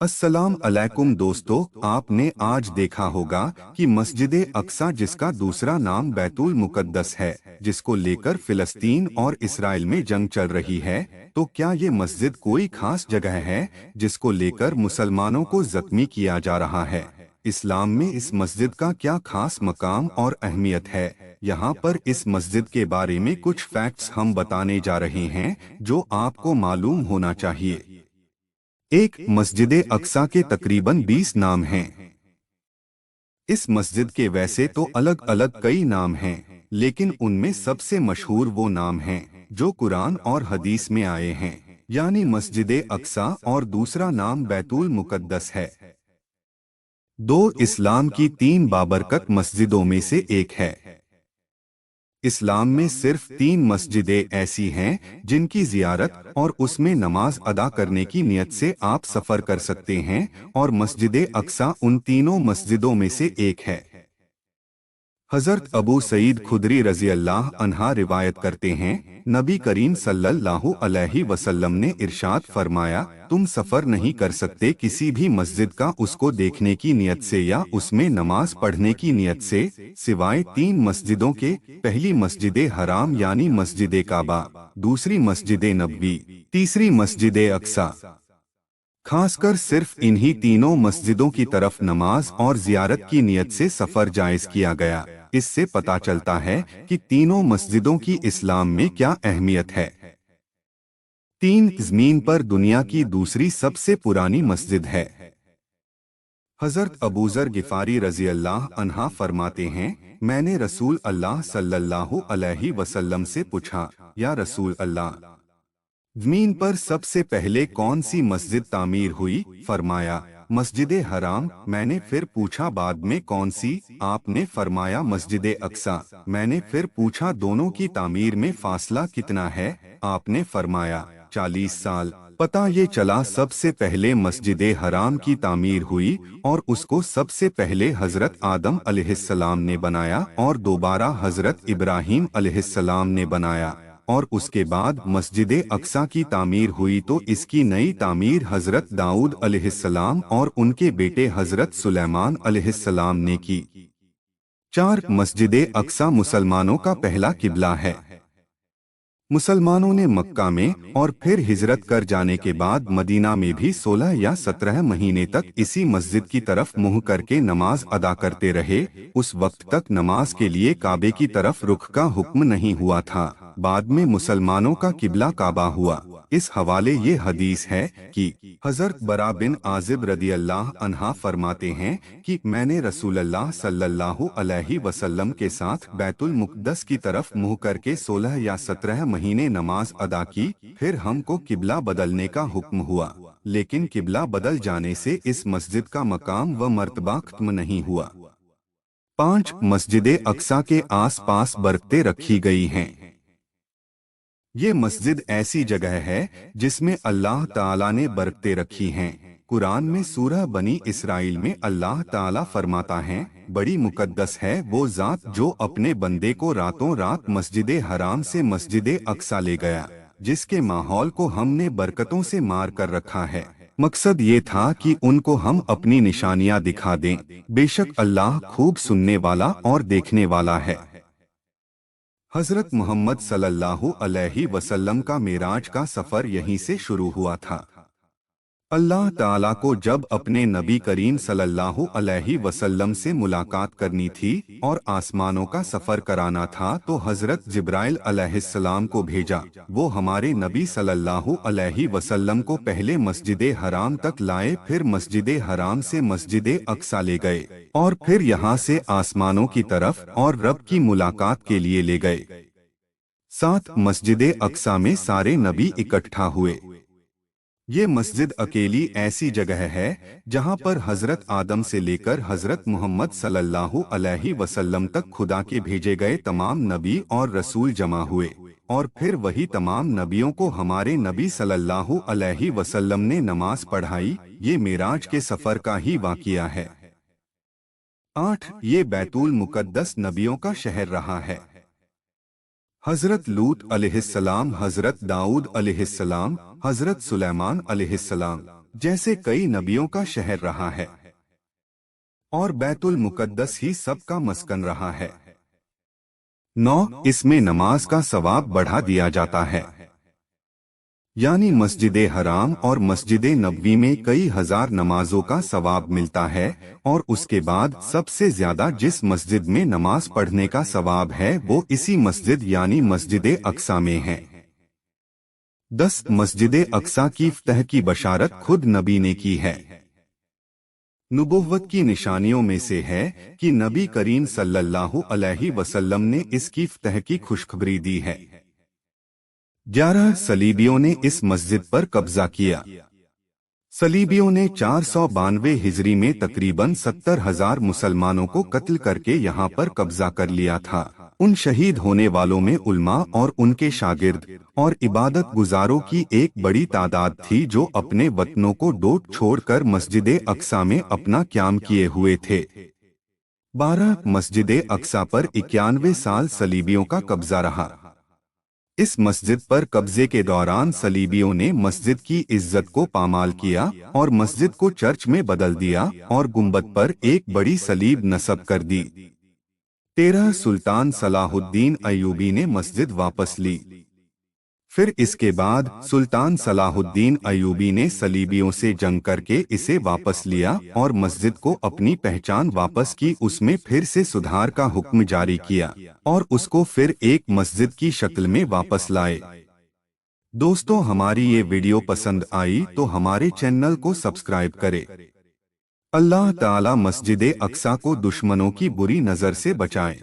अस्सलाम अलैकुम दोस्तों, आपने आज देखा होगा कि मस्जिद अक्सा, जिसका दूसरा नाम बैतुल मुकद्दस है, जिसको लेकर फिलिस्तीन और इसराइल में जंग चल रही है, तो क्या ये मस्जिद कोई खास जगह है जिसको लेकर मुसलमानों को जख्मी किया जा रहा है? इस्लाम में इस मस्जिद का क्या खास मकाम और अहमियत है? यहाँ पर इस मस्जिद के बारे में कुछ फैक्ट्स हम बताने जा रहे हैं जो आपको मालूम होना चाहिए। एक, मस्जिद अक्सा के तकरीबन 20 नाम हैं। इस मस्जिद के वैसे तो अलग अलग कई नाम हैं, लेकिन उनमें सबसे मशहूर वो नाम हैं जो कुरान और हदीस में आए हैं, यानी मस्जिद अक्सा, और दूसरा नाम बैतुल मुकद्दस है। दो, इस्लाम की 3 बाबरकत मस्जिदों में से एक है। इस्लाम में सिर्फ 3 मस्जिदें ऐसी हैं जिनकी जियारत और उसमें नमाज अदा करने की नियत से आप सफ़र कर सकते हैं, और मस्जिद अक्सा उन तीनों मस्जिदों में से एक है। हज़रत अबू सईद खुदरी रज़ी अल्लाह अन्हा रिवायत करते हैं, नबी करीम सल्लल्लाहु अलैहि वसल्लम ने इरशाद फरमाया, तुम सफ़र नहीं कर सकते किसी भी मस्जिद का उसको देखने की नियत से या उसमें नमाज पढ़ने की नियत से, सिवाय 3 मस्जिदों के। पहली मस्जिद हराम यानी मस्जिद काबा, दूसरी मस्जिद नबवी, तीसरी मस्जिद अक्सा। खासकर सिर्फ इन्हीं तीनों मस्जिदों की तरफ नमाज और जियारत की नियत से सफ़र जायज़ किया गया। इससे पता चलता है कि तीनों मस्जिदों की इस्लाम में क्या अहमियत है। 3, ज़मीन पर दुनिया की दूसरी सबसे पुरानी मस्जिद है। हज़रत अबूज़र गिफ़ारी रज़ी अल्लाह अन्हा फरमाते हैं, मैंने रसूल अल्लाह सल्लल्लाहु अलैहि वसल्लम से पूछा, या रसूल अल्लाह, ज़मीन पर सबसे पहले कौन सी मस्जिद तामीर हुई? फरमाया, मस्जिद हराम। मैंने फिर पूछा, बाद में कौन सी? आपने फरमाया, मस्जिद अक्सा। मैंने फिर पूछा, दोनों की तामीर में फासला कितना है? आपने फरमाया, 40 साल। पता ये चला सबसे पहले मस्जिद हराम की तामीर हुई और उसको सबसे पहले हजरत आदम अलैहिस्सलाम ने बनाया और दोबारा हजरत इब्राहीम अलैहिस्सलाम ने बनाया, और उसके बाद मस्जिद अक्सा की तामीर हुई तो इसकी नई तामीर हजरत दाऊद अलैहिस्सलाम और उनके बेटे हजरत सुलेमान अलैहिस्सलाम ने की। 4, मस्जिद अक्सा मुसलमानों का पहला किबला है। मुसलमानों ने मक्का में और फिर हिजरत कर जाने के बाद मदीना में भी 16 या 17 महीने तक इसी मस्जिद की तरफ मुंह करके नमाज अदा करते रहे। उस वक्त तक नमाज के लिए काबे की तरफ रुख का हुक्म नहीं हुआ था। बाद में मुसलमानों का किबला काबा हुआ। इस हवाले ये हदीस है कि हज़रत बरा बिन आजिब रदी अल्लाह अन्हा फरमाते हैं कि मैंने रसूलुल्लाह सल्लल्लाहु अलैहि वसल्लम के साथ बैतुल मुक़द्दस की तरफ मुंह करके 16 या 17 महीने नमाज अदा की। फिर हमको किबला बदलने का हुक्म हुआ, लेकिन किबला बदल जाने से इस मस्जिद का मकाम व मर्तबा खत्म नहीं हुआ। 5, मस्जिद अक्सा के आस पास बरकतें रखी गई हैं। ये मस्जिद ऐसी जगह है जिसमें अल्लाह ताला ने बरकतें रखी हैं। कुरान में सूरह बनी इसराइल में अल्लाह ताला फरमाता है, बड़ी मुकद्दस है वो ज़ात जो अपने बंदे को रातों रात मस्जिद हराम से मस्जिद अक्सा ले गया, जिसके माहौल को हमने बरकतों से मार कर रखा है। मकसद ये था कि उनको हम अपनी निशानियां दिखा दें। बेशक अल्लाह खूब सुनने वाला और देखने वाला है। हज़रत मोहम्मद सल्लल्लाहु अलैहि वसल्लम का मेराज का सफ़र यहीं से शुरू हुआ था। अल्लाह ताला को जब अपने नबी करीम सल्लल्लाहु अलैहि वसल्लम से मुलाकात करनी थी और आसमानों का सफ़र कराना था तो हज़रत जिब्राइल अलैहिस्सलाम को भेजा। वो हमारे नबी सल्लल्लाहु अलैहि वसल्लम को पहले मस्जिद हराम तक लाए, फिर मस्जिद हराम से मस्जिद अक्सा ले गए और फिर यहाँ से आसमानों की तरफ और रब की मुलाकात के लिए ले गए। 7, मस्जिद अक्सा में सारे नबी इकट्ठा हुए। ये मस्जिद अकेली ऐसी जगह है जहाँ पर हजरत आदम से लेकर हजरत मोहम्मद सल्लल्लाहु अलैहि वसल्लम तक खुदा के भेजे गए तमाम नबी और रसूल जमा हुए, और फिर वही तमाम नबियों को हमारे नबी सल्लल्लाहु अलैहि वसल्लम ने नमाज पढ़ाई। ये मेराज के सफर का ही वाक़िया है। 8, ये बैतुल मुकद्दस नबियों का शहर रहा है। हजरत लूत अलैहिस्सलाम, हजरत दाऊद अलैहिस्सलाम, हजरत सुलेमान अलैहिस्सलाम, जैसे कई नबियों का शहर रहा है और बैतुल मुकद्दस ही सबका मस्कन रहा है। 9, इसमें नमाज का सवाब बढ़ा दिया जाता है, यानी मस्जिद हराम और मस्जिद नबवी में कई हजार नमाजों का सवाब मिलता है, और उसके बाद सबसे ज्यादा जिस मस्जिद में नमाज पढ़ने का सवाब है वो इसी मस्जिद यानी मस्जिद अक्सा में है। 10, मस्जिद अक्सा की फतह की बशारत खुद नबी ने की है। नुबुव्वत की निशानियों में से है कि नबी करीम सल्लल्लाहु अलैहि वसल्लम ने इसकी फतह की खुशखबरी दी है। 11, सलीबियों ने इस मस्जिद पर कब्जा किया। सलीबियों ने 492 हिजरी में तकरीबन 70,000 मुसलमानों को कत्ल करके यहाँ पर कब्जा कर लिया था। उन शहीद होने वालों में उल्मा और उनके शागिर्द और इबादत गुजारों की एक बड़ी तादाद थी जो अपने वतनों को डोट छोड़कर मस्जिद अक्सा में अपना क़याम किए हुए थे। 12, मस्जिद अक्सा पर 91 साल सलीबियों का कब्जा रहा। इस मस्जिद पर कब्जे के दौरान सलीबियों ने मस्जिद की इज्जत को पामाल किया और मस्जिद को चर्च में बदल दिया और गुंबद पर एक बड़ी सलीब नस्ब कर दी। 13, सुल्तान सलाहुद्दीन अय्यूबी ने मस्जिद वापस ली। फिर इसके बाद सुल्तान सलाहुद्दीन अय्यूबी ने सलीबियों से जंग करके इसे वापस लिया और मस्जिद को अपनी पहचान वापस की, उसमें फिर से सुधार का हुक्म जारी किया और उसको फिर एक मस्जिद की शक्ल में वापस लाए। दोस्तों, हमारी ये वीडियो पसंद आई तो हमारे चैनल को सब्सक्राइब करें। अल्लाह ताला मस्जिद अक्सा को दुश्मनों की बुरी नजर से बचाए।